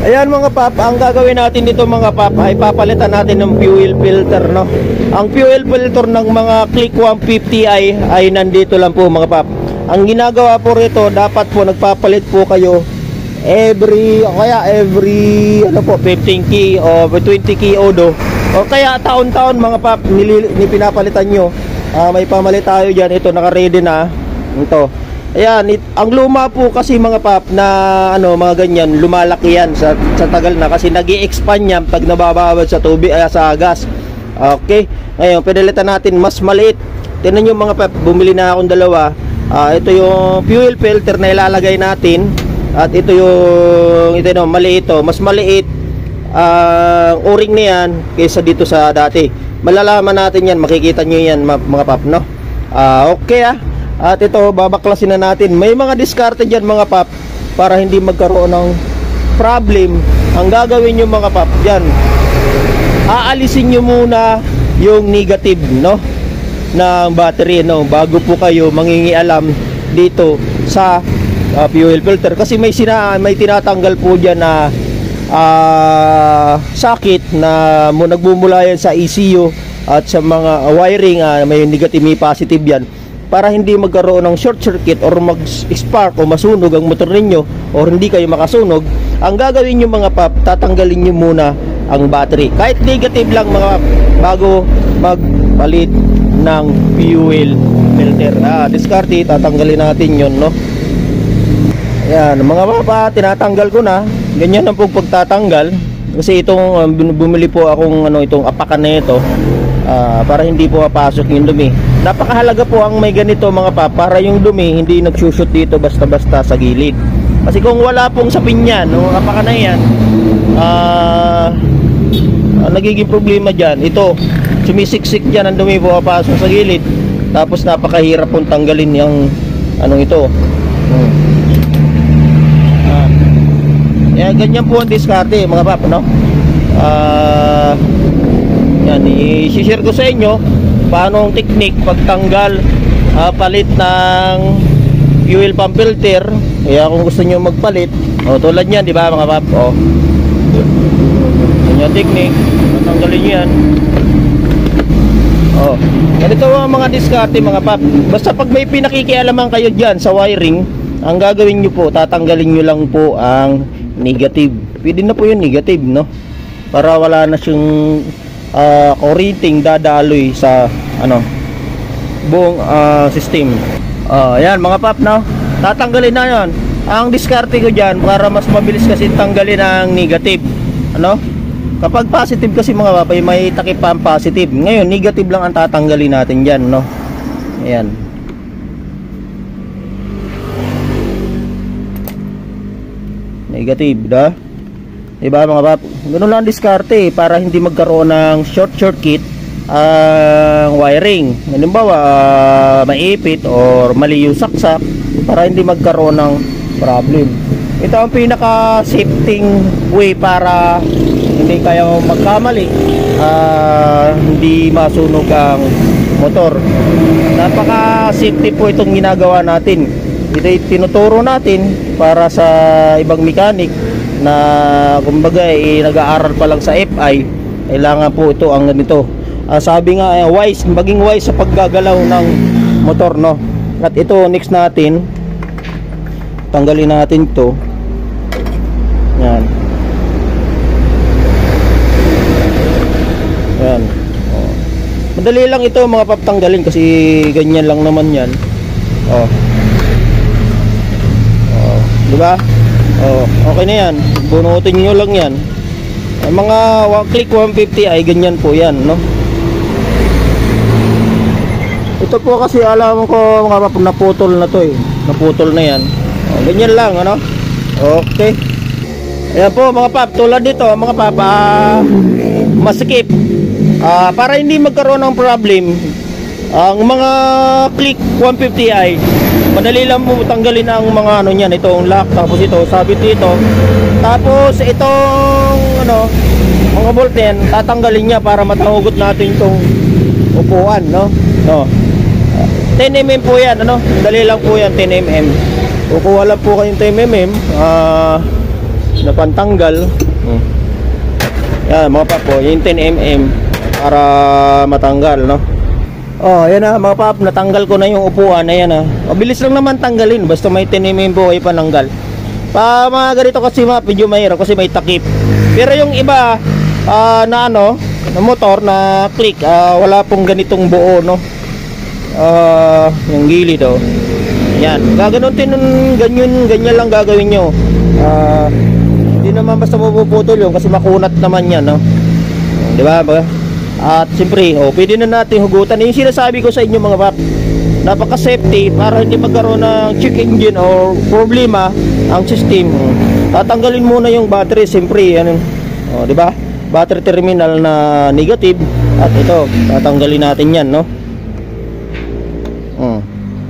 Ayan mga pap, ang gagawin natin dito mga pap ay papalitan natin ng fuel filter, no. Ang fuel filter ng mga Click 150i ay nandito lang po mga pap. Ang ginagawa po rito, dapat po nagpapalit po kayo every 15k o 20k odo, o kaya taon-taon mga pap pinapalitan nyo. May pamalit tayo dyan. Ito naka-ready na ito. Ayan, ang luma po kasi mga pap na mga ganyan, lumalaki yan sa tagal na kasi nag-i-expand yan pag nababawad sa tubig, sa gas. Okay, ngayon pinalitan natin mas maliit. Tingnan nyo mga pap, bumili na akong dalawa. Ito yung fuel filter na ilalagay natin, at ito yung maliit, mas maliit o-ring na yan kaysa dito sa dati. Malalaman natin yan, makikita nyo yan mga pap, no? Okay. At ito, babaklasin na natin. May mga diskarte dyan mga pap para hindi magkaroon ng problem. Ang gagawin nyo mga pap dyan, aalisin nyo muna yung negative, no, ng battery, no, bago po kayo mangingialam dito sa fuel filter. Kasi may tinatanggal po dyan na sakit na nagbumula yan sa ECU at sa mga wiring. May negative, may positive yan, para hindi magkaroon ng short circuit or mag-spark o masunog ang motor ninyo, or hindi kayo makasunog. Ang gagawin nyo mga pap, tatanggalin nyo muna ang battery, kahit negative lang mga pap, bago magpalit ng fuel filter. Diskarte, tatanggalin natin yon, no. Ayan mga papa, tinatanggal ko na. Ganyan ang pagtatanggal. Kasi itong bumili po akong itong apakan na ito, para hindi po mapasok yung dumi. Napakahalaga po ang may ganito mga pap, para yung dumi hindi nagsushoot dito basta-basta sa gilid. Kasi kung wala pong sapin yan, apakan na yan, nagiging problema dyan. Ito, sumisiksik dyan ang dumi po mapasok sa gilid. Tapos napakahirap pong tanggalin yung ito. Yan, ganyan po ang diskarte mga pap, no? Yan, i-share ko sa inyo paano ang technique pagtanggal, palit ng fuel pump filter. Kaya kung gusto nyo magpalit, tulad yan, di ba mga pap? Yan yung technique, tanggalin nyo yan. Ganito ang mga diskarte mga pap. Basta pag may pinakikialaman kayo dyan sa wiring, ang gagawin nyo po, tatanggalin nyo lang po ang negative. Pwede na po yung negative, no, para wala na siyang kuryenteng dadaloy sa buong system. Ayan mga pap, no, tatanggalin na yon. Ang diskarte ko dyan, para mas mabilis kasi tanggalin ang negative, kapag positive kasi mga pap, may takip pa ang positive. Ngayon negative lang ang tatanggalin natin dyan, no. Ayan, negative, diba mga pap? Ganun lang diskarte, para hindi magkaroon ng short circuit ang wiring. Halimbawa, maipit or mali yung saksak, para hindi magkaroon ng problem. Ito ang pinaka safety way para hindi kayo magkamali, hindi masunog ang motor. Napaka safety po itong ginagawa natin. Ito tinuturo natin para sa ibang mechanic na kumbaga nag-aaral pa lang sa FI. Kailangan po ito ang ganito. Sabi nga, maging wise sa paggagalaw ng motor, no. At ito next natin, tanggalin natin ito. Yan. Yan. Madali lang ito mga pap tanggalin, kasi ganyan lang naman yan. Diba? Okay na yan. Bunutin nyo lang yan. Ang mga Click 150 ay ganyan po yan, no? Ito po kasi alam ko mga pap, naputol na to naputol na yan. Ganyan lang, okay. Ayan po mga pap, tulad dito mga pap, masikip, para hindi magkaroon ng problem. Ang mga Click 150i, madali lang po tanggalin ang mga niyan. Itong lock, tapos ito sabit dito, tapos itong mga bolt yan, tatanggalin niya para matahugot natin itong upuan, no. 10mm po yan, dali lang po yan, 10mm. Kukuha lang po kayong 10mm, na pantanggal. Yan mga pap, yung 10mm para matanggal, no? Oh, yan na mga pap, natanggal ko na yung upuan. Ayan na. Mabilis lang naman tanggalin basta may 10mm po ay pananggal. Pa mga ganito kasi medyo mahirap kasi may takip. Pero yung iba na ano, na motor na click, wala pong ganitong buo, no? Yung gilid, oh. Yan, gaganutin ganyan lang gagawin nyo. Hindi naman basta mapuputol yun kasi makunat naman yan, no? Di ba? At siyempre, pwede na natin hugutan. Yung sinasabi ko sa inyo mga pap, napaka-safety para hindi magkaroon ng check engine or problema ang system. Tatanggalin muna yung battery, siyempre, ano, di ba? Battery terminal na negative. At ito, tatanggalin natin yan, no?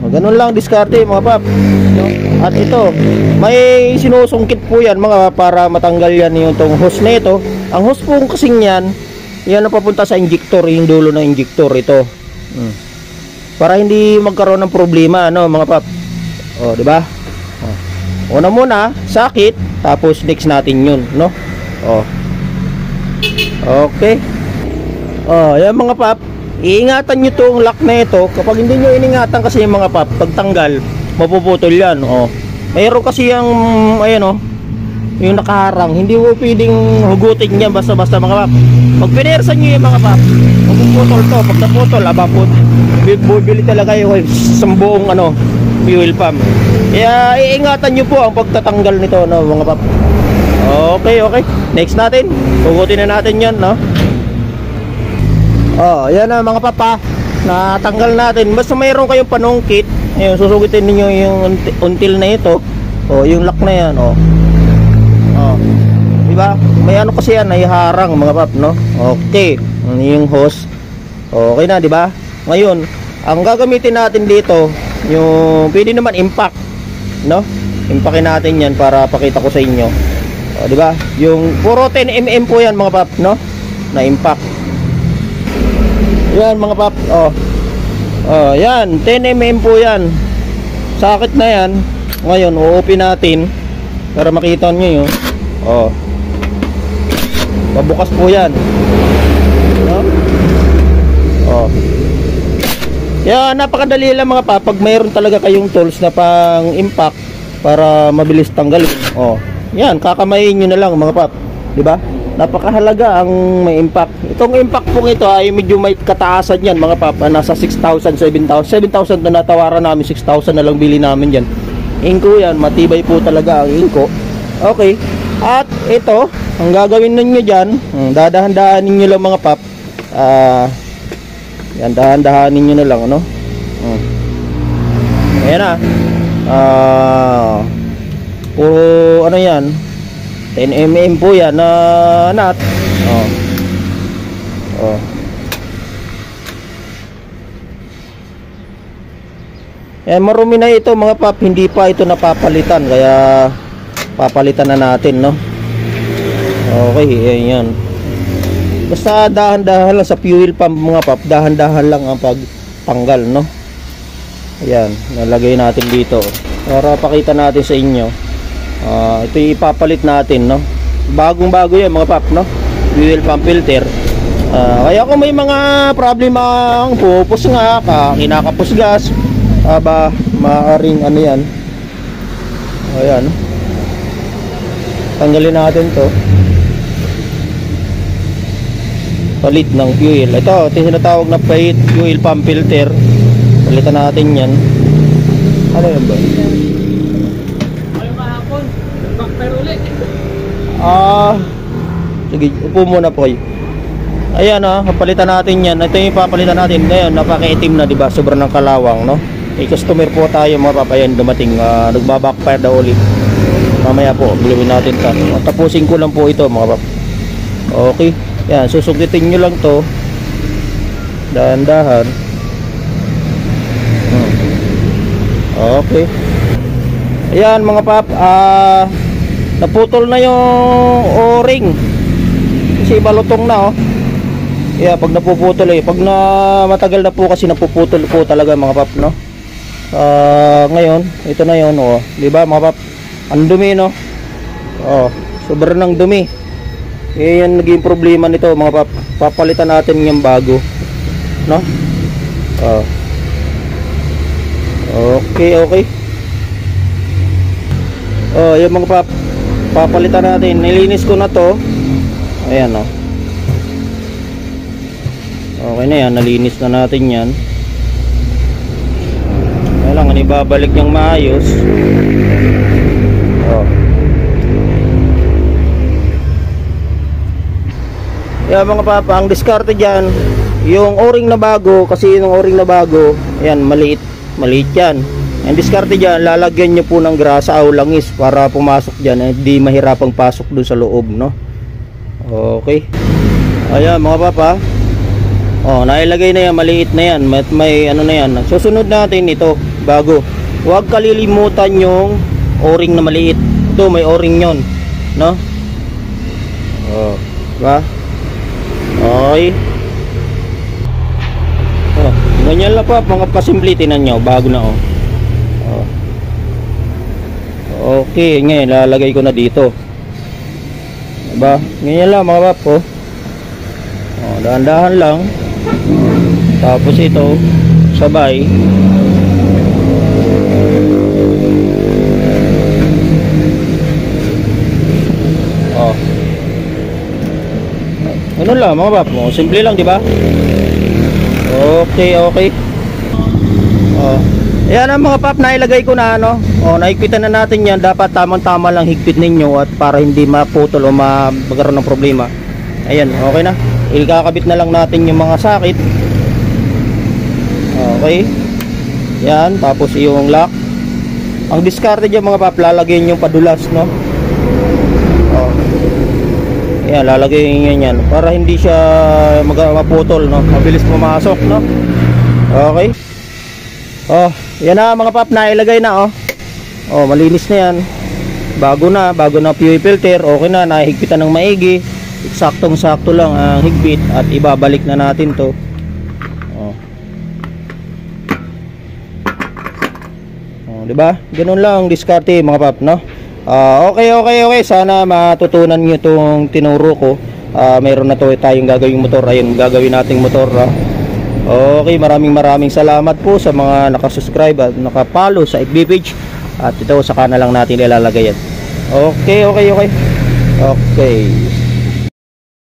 Ganun lang diskarte mga pap, no? At ito, may sinusungkit po yan mga para matanggal yan yung tong hose na ito. Ang hose po kasing yan na papunta sa injector, yung dulo ng injector ito. Para hindi magkaroon ng problema, no mga pap. Di ba? Una muna, sakit, tapos next natin yun, no? Okay. Yan mga pap. Iingatan nyo itong lock na ito. Kapag hindi nyo iningatan kasi yung mga pap, pagtanggal, mapuputol yan. Mayroon kasi yung, ayan yung nakaharang. Hindi mo pwedeng hugutin yan basta-basta mga pap. Pag pinersan nyo yung mga pap, mapuputol to. Pag naputol, bibili talaga yung isang buong fuel pump. Kaya iingatan nyo po ang pagtatanggal nito, no, mga pap. Okay. Next natin, hugutin na natin yan, no. Yan na mga papa, natanggal natin. Basta mayroon kayong panungkit, ayun, susugitin niyo yung until na ito. Yung lock na yan, diba? May ano kasi yan, naiharang mga pap, no? Okay, yung hose. Okay na, diba? Ngayon, ang gagamitin natin dito, yung pwede naman impact, no? Impactin natin yan para pakita ko sa inyo. Diba? Yung puro 10mm po yan mga pap, no? Na impact. Yan mga pap. Yan 10mm po yan. Sakit na yan. Ngayon u-open natin para makita nyo yun. Pabukas po yan, no? Yan, napakadali lang mga pap. Pag mayroon talaga kayong tools na pang impact para mabilis tanggalin. Yan, kakamayin nyo na lang mga pap, diba? Napakahalaga ang may impact. Itong impact po ito ay medyo may kataasan yan mga pap. Nasa 6,000, 7,000 na natawaran namin. 6,000 na lang bili namin dyan. Inko yan, matibay po talaga ang inko. Okay. At ito, ang gagawin ninyo dyan, dadahan-dahanin nyo lang mga pap. Yan, dahan-dahanin nyo na lang, ano? Ayan na. Puro ano yan, 10mm po yan na nut. Marumi na ito mga pap, hindi pa ito napapalitan, kaya papalitan na natin, no? Okay, ayan. Basta dahan-dahan lang sa fuel pump mga pap, dahan-dahan lang ang pagtanggal, no? Ayan, nalagay natin dito para pakita natin sa inyo. Ito yung ipapalit natin, no? Bagong-bago yan mga pap, no? Fuel pump filter. Kaya kung may mga problema ang pupus nga, kinakapos gas, maaring ano yan. Ayan, tanggalin natin to. Palit ng fuel. Ito tinatawag na fuel pump filter. Palitan natin yan. Ano yan ba? Sige, upo muna po kayo. Ayan, papalitan natin yan. Ito yung papalitan natin. Ngayon, napaka-itim na, diba? Sobrang ng kalawang, no? May customer po tayo mga papayan dumating. Nagbabackfire daw ulit. Mamaya po, gawin natin ito. Tapusin ko lang po ito mga pap. Okay. Yan, susugitin nyo lang to. Dahan-dahan. Okay. Ayan mga pap, naputol na yung o-ring kasi balutong na, yeah, pag napuputol pag matagal na po kasi napuputol po talaga mga pap, no? Ngayon ito na yun, di ba mga pap, ang dumi, no? So sobrang ng dumi. Yan naging problema nito mga pap. Papalitan natin yung bago, no? Okay. Yung mga pap, papalitan natin. Nilinis ko na to. Ayan, oh. Okay na yan, nalinis na natin yan. Kailangan ibabalik niyang maayos. Yan mga papa, ang diskarte dyan, yung o-ring na bago, kasi yung o-ring na bago, ayan, maliit yan. Ang diskarte dyan, lalagyan nyo po ng grasa o langis para pumasok dyan, hindi mahirapang pasok dun sa loob, no? Okay. Ayan mga papa, nailagay na yan, maliit na yan, may ano na yan. Susunod natin ito, bago. Huwag kalilimutan yung o-ring na maliit. Ito, may o-ring yon, no? Diba? Okay. Ganyan lang po mga kasimple, tinan nyo, bago na okay, ngayon lalagay ko na dito, diba? Ganyan lang mga pap, dahan-dahan lang. Tapos ito sabay. Ano lang mga pap, simple lang, di ba? Okay. Ayan ang mga pap, nailagay ko na ano. Naikpitan na natin yan. Dapat tamang-tama lang higpit ninyo at para hindi maputol o magkaroon ng problema. Ayan, okay na. Ikakabit na lang natin yung mga sakit. Okay. Yan, tapos yung lock. Ang diskarte dyan mga pap, lalagyan yung padulas, no? Yan, lalagay yan para hindi siya maputol, no? Mabilis pumasok, no? Okay. Yan na mga pap, nailagay na, malinis na yan. Bago na fuel filter, okay na, nahigpitan ng maigi. Eksaktong-sakto lang ang higpit at ibabalik na natin to. Diba? Ganun lang diskarte mga pap, no? Okay. Sana matutunan nyo itong tinuro ko. Mayroon na to tayong gagawing motor. Ayun, gagawin nating motor. Okay, maraming salamat po sa mga nakasubscribe at nakapollow sa FB page. At ito, saka na lang natin ilalagay yan. Okay.